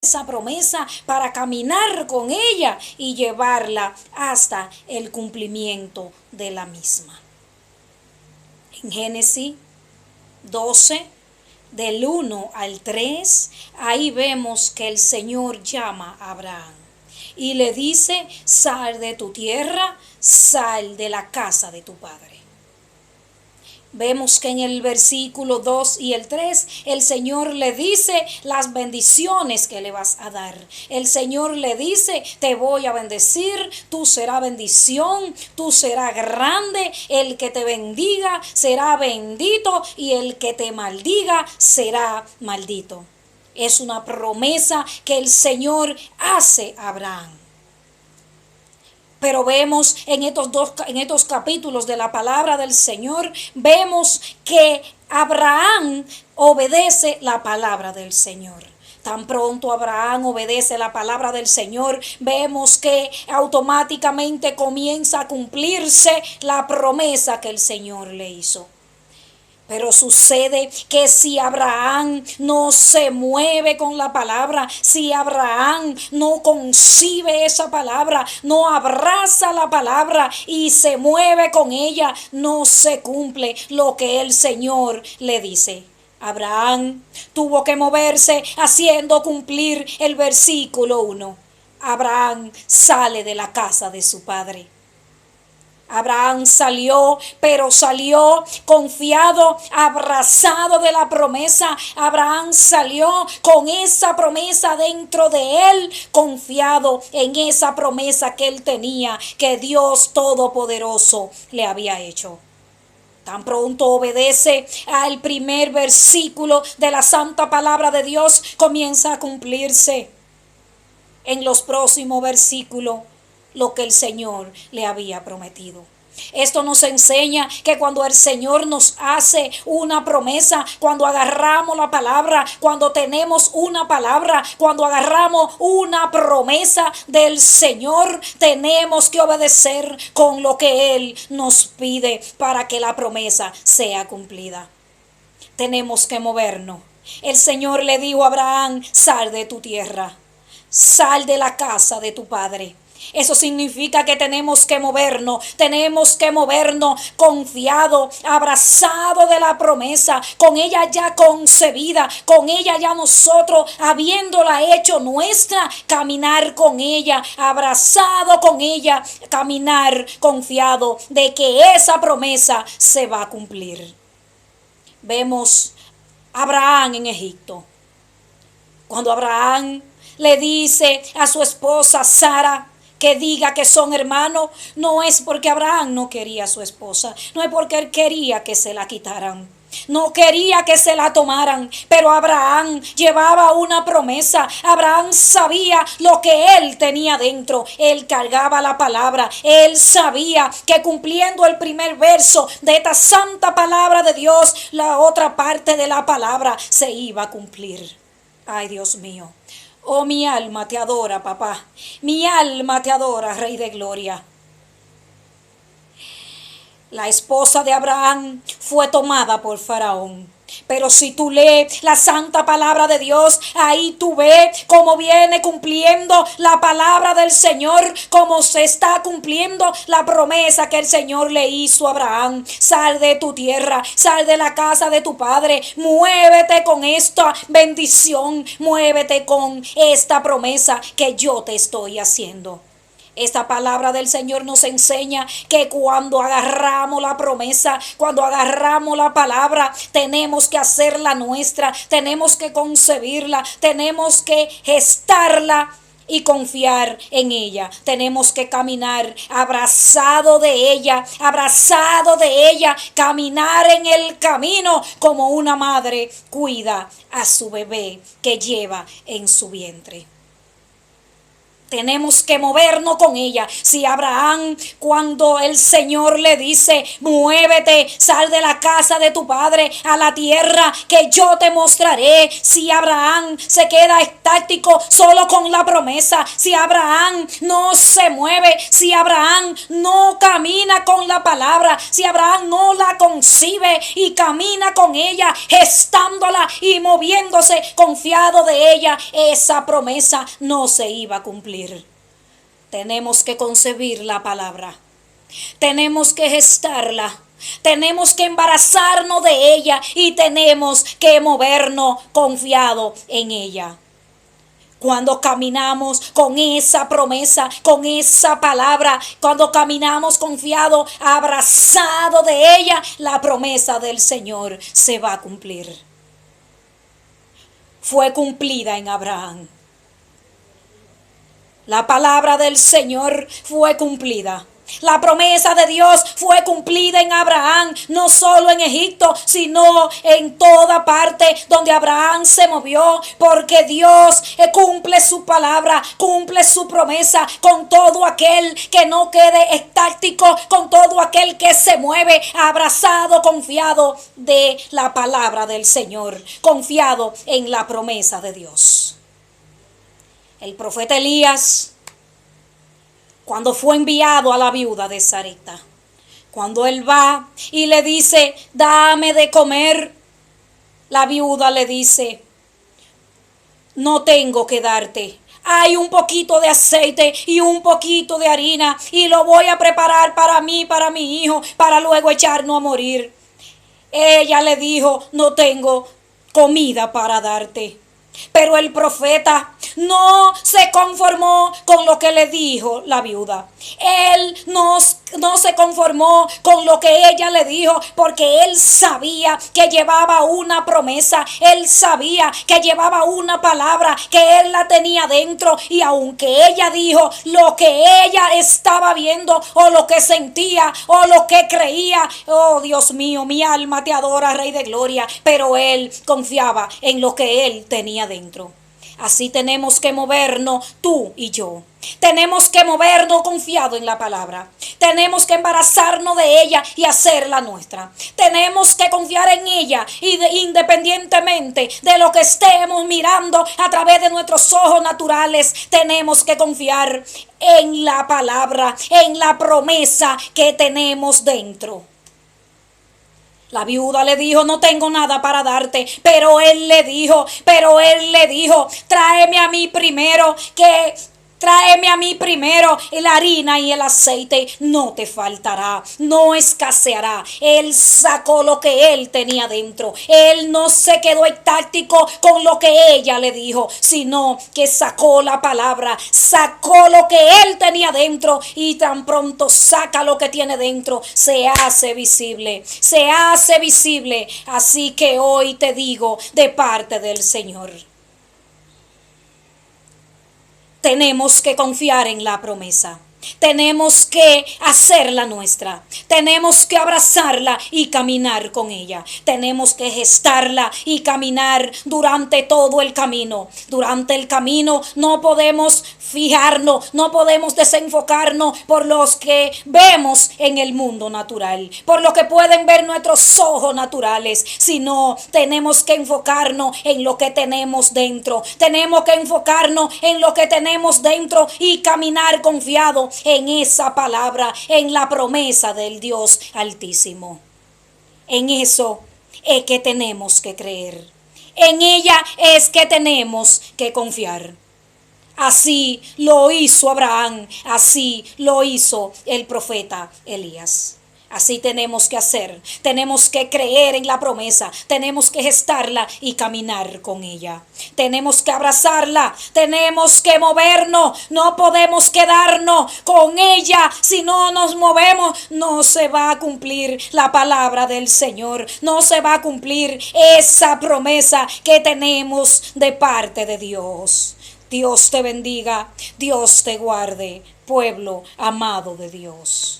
esa promesa para caminar con ella y llevarla hasta el cumplimiento de la misma. En Génesis 12, del 1 al 3, ahí vemos que el Señor llama a Abraham y le dice: sal de tu tierra, sal de la casa de tu padre. Vemos que en el versículo 2 y el 3 el Señor le dice las bendiciones que le vas a dar. El Señor le dice: te voy a bendecir, tú serás bendición, tú serás grande, el que te bendiga será bendito y el que te maldiga será maldito. Es una promesa que el Señor hace a Abraham. Pero vemos en estos capítulos de la palabra del Señor, vemos que Abraham obedece la palabra del Señor. Tan pronto Abraham obedece la palabra del Señor, vemos que automáticamente comienza a cumplirse la promesa que el Señor le hizo. Pero sucede que si Abraham no se mueve con la palabra, si Abraham no concibe esa palabra, no abraza la palabra y se mueve con ella, no se cumple lo que el Señor le dice. Abraham tuvo que moverse haciendo cumplir el versículo 1. Abraham sale de la casa de su padre. Abraham salió, pero salió confiado, abrazado de la promesa. Abraham salió con esa promesa dentro de él, confiado en esa promesa que él tenía, que Dios Todopoderoso le había hecho. Tan pronto obedece al primer versículo de la santa palabra de Dios, comienza a cumplirse en los próximos versículos lo que el Señor le había prometido. Esto nos enseña que cuando el Señor nos hace una promesa, cuando agarramos la palabra, cuando tenemos una palabra, cuando agarramos una promesa del Señor, tenemos que obedecer con lo que Él nos pide para que la promesa sea cumplida. Tenemos que movernos. El Señor le dijo a Abraham: sal de tu tierra, sal de la casa de tu padre. Eso significa que tenemos que movernos confiado, abrazado de la promesa, con ella ya concebida, con ella ya nosotros habiéndola hecho nuestra, caminar con ella, abrazado con ella, caminar confiado de que esa promesa se va a cumplir. Vemos a Abraham en Egipto. Cuando Abraham le dice a su esposa Sara que diga que son hermanos, no es porque Abraham no quería a su esposa, no es porque él quería que se la quitaran, no quería que se la tomaran, pero Abraham llevaba una promesa. Abraham sabía lo que él tenía dentro, él cargaba la palabra, él sabía que cumpliendo el primer verso de esta santa palabra de Dios, la otra parte de la palabra se iba a cumplir. Ay, Dios mío. Oh, mi alma te adora, papá. Mi alma te adora, Rey de Gloria. La esposa de Abraham fue tomada por Faraón. Pero si tú lees la santa palabra de Dios, ahí tú ves cómo viene cumpliendo la palabra del Señor, cómo se está cumpliendo la promesa que el Señor le hizo a Abraham. Sal de tu tierra, sal de la casa de tu padre, muévete con esta bendición, muévete con esta promesa que yo te estoy haciendo. Esta palabra del Señor nos enseña que cuando agarramos la promesa, cuando agarramos la palabra, tenemos que hacerla nuestra, tenemos que concebirla, tenemos que gestarla y confiar en ella. Tenemos que caminar abrazado de ella, caminar en el camino como una madre cuida a su bebé que lleva en su vientre. Tenemos que movernos con ella. Si Abraham, cuando el Señor le dice, muévete, sal de la casa de tu padre a la tierra que yo te mostraré. Si Abraham se queda estático solo con la promesa, si Abraham no se mueve, si Abraham no camina con la palabra, si Abraham no la concibe y camina con ella, gestándola y moviéndose confiado de ella, esa promesa no se iba a cumplir. Tenemos que concebir la palabra, tenemos que gestarla, tenemos que embarazarnos de ella y tenemos que movernos confiado en ella. Cuando caminamos con esa promesa, con esa palabra, cuando caminamos confiado, abrazado de ella, la promesa del Señor se va a cumplir. Fue cumplida en Abraham. La palabra del Señor fue cumplida. La promesa de Dios fue cumplida en Abraham, no solo en Egipto, sino en toda parte donde Abraham se movió, porque Dios cumple su palabra, cumple su promesa con todo aquel que no quede estático, con todo aquel que se mueve, abrazado, confiado de la palabra del Señor, confiado en la promesa de Dios. El profeta Elías, cuando fue enviado a la viuda de Sarepta, cuando él va y le dice, dame de comer, la viuda le dice, no tengo que darte. Hay un poquito de aceite y un poquito de harina y lo voy a preparar para mí, para mi hijo, para luego echarnos a morir. Ella le dijo, no tengo comida para darte. Pero el profeta no se conformó con lo que le dijo la viuda. Él no se conformó con lo que ella le dijo, porque él sabía que llevaba una promesa, él sabía que llevaba una palabra, que él la tenía dentro, y aunque ella dijo lo que ella estaba viendo o lo que sentía o lo que creía, oh Dios mío, mi alma te adora, Rey de Gloria, pero él confiaba en lo que él tenía dentro. Así tenemos que movernos tú y yo. Tenemos que movernos confiado en la palabra. Tenemos que embarazarnos de ella y hacerla nuestra. Tenemos que confiar en ella independientemente de lo que estemos mirando a través de nuestros ojos naturales. Tenemos que confiar en la palabra, en la promesa que tenemos dentro. La viuda le dijo, no tengo nada para darte, pero él le dijo, tráeme a mí primero la harina y el aceite, no te faltará, no escaseará. Él sacó lo que él tenía dentro. Él no se quedó estático con lo que ella le dijo, sino que sacó la palabra, sacó lo que él tenía dentro, y tan pronto saca lo que tiene dentro, se hace visible, se hace visible. Así que hoy te digo de parte del Señor, tenemos que confiar en la promesa. Tenemos que hacerla nuestra. Tenemos que abrazarla y caminar con ella. Tenemos que gestarla y caminar durante todo el camino. Durante el camino no podemos fijarnos, no podemos desenfocarnos por los que vemos en el mundo natural, por lo que pueden ver nuestros ojos naturales, sino tenemos que enfocarnos en lo que tenemos dentro. Tenemos que enfocarnos en lo que tenemos dentro y caminar confiado en esa palabra, en la promesa del Dios Altísimo. En eso es que tenemos que creer. En ella es que tenemos que confiar. Así lo hizo Abraham, así lo hizo el profeta Elías. Así tenemos que hacer, tenemos que creer en la promesa, tenemos que gestarla y caminar con ella. Tenemos que abrazarla, tenemos que movernos, no podemos quedarnos con ella. Si no nos movemos, no se va a cumplir la palabra del Señor, no se va a cumplir esa promesa que tenemos de parte de Dios. Dios te bendiga, Dios te guarde, pueblo amado de Dios.